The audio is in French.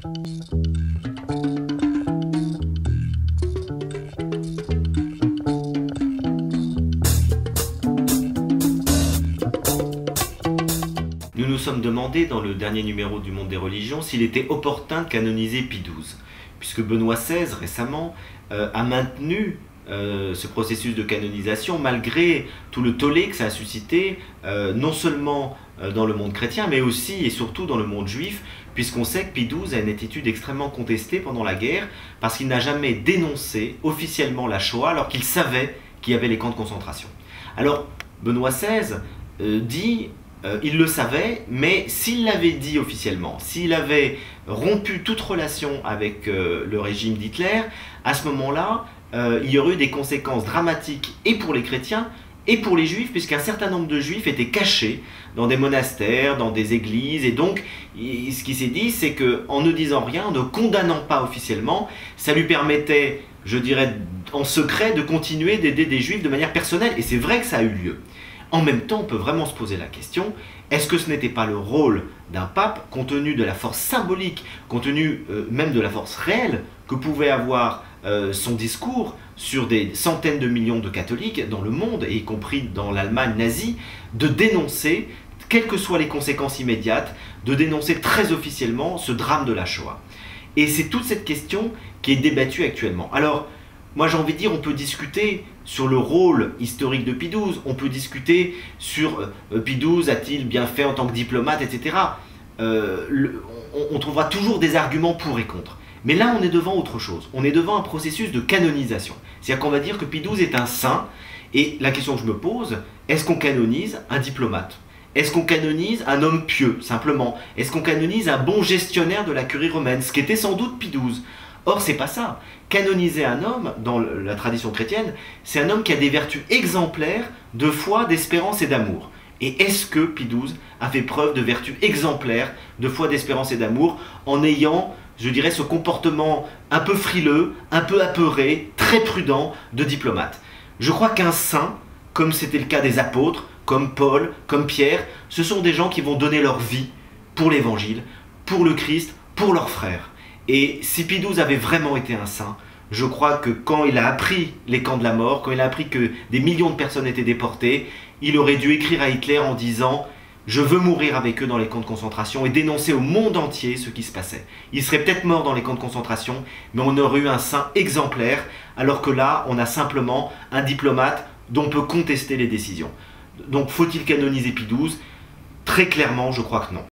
Nous nous sommes demandé dans le dernier numéro du Monde des religions s'il était opportun de canoniser Pie XII, puisque Benoît XVI récemment a maintenu ce processus de canonisation malgré tout le tollé que ça a suscité, non seulement dans le monde chrétien mais aussi et surtout dans le monde juif, puisqu'on sait que Pie XII a une attitude extrêmement contestée pendant la guerre parce qu'il n'a jamais dénoncé officiellement la Shoah alors qu'il savait qu'il y avait les camps de concentration. Alors Benoît XVI dit il le savait, mais s'il l'avait dit officiellement, s'il avait rompu toute relation avec le régime d'Hitler, à ce moment-là, il y aurait eu des conséquences dramatiques et pour les chrétiens et pour les juifs, puisqu'un certain nombre de juifs étaient cachés dans des monastères, dans des églises, et donc ce qui s'est dit, c'est qu'en ne disant rien, en ne condamnant pas officiellement, ça lui permettait, je dirais, en secret, de continuer d'aider des juifs de manière personnelle, et c'est vrai que ça a eu lieu. En même temps, on peut vraiment se poser la question, est-ce que ce n'était pas le rôle d'un pape, compte tenu de la force symbolique, compte tenu même de la force réelle que pouvait avoir son discours sur des centaines de millions de catholiques dans le monde, et y compris dans l'Allemagne nazie, de dénoncer, quelles que soient les conséquences immédiates, de dénoncer très officiellement ce drame de la Shoah. Et c'est toute cette question qui est débattue actuellement. Alors, moi j'ai envie de dire, on peut discuter sur le rôle historique de Pie XII, on peut discuter sur Pie XII a-t-il bien fait en tant que diplomate, etc. On trouvera toujours des arguments pour et contre. Mais là on est devant autre chose, on est devant un processus de canonisation. C'est-à-dire qu'on va dire que Pie XII est un saint, et la question que je me pose, est-ce qu'on canonise un diplomate ? Est-ce qu'on canonise un homme pieux, simplement ? Est-ce qu'on canonise un bon gestionnaire de la curie romaine, ce qu'était sans doute Pie XII ? Or, c'est pas ça. Canoniser un homme, dans la tradition chrétienne, c'est un homme qui a des vertus exemplaires de foi, d'espérance et d'amour. Et est-ce que Pie XII a fait preuve de vertus exemplaires de foi, d'espérance et d'amour en ayant, je dirais, ce comportement un peu frileux, un peu apeuré, très prudent de diplomate ? Je crois qu'un saint, comme c'était le cas des apôtres, comme Paul, comme Pierre, ce sont des gens qui vont donner leur vie pour l'évangile, pour le Christ, pour leurs frères. Et si Pie XII avait vraiment été un saint, je crois que quand il a appris les camps de la mort, quand il a appris que des millions de personnes étaient déportées, il aurait dû écrire à Hitler en disant « Je veux mourir avec eux dans les camps de concentration » et dénoncer au monde entier ce qui se passait. Il serait peut-être mort dans les camps de concentration, mais on aurait eu un saint exemplaire, alors que là, on a simplement un diplomate dont on peut contester les décisions. Donc faut-il canoniser Pie XII ? Très clairement, je crois que non.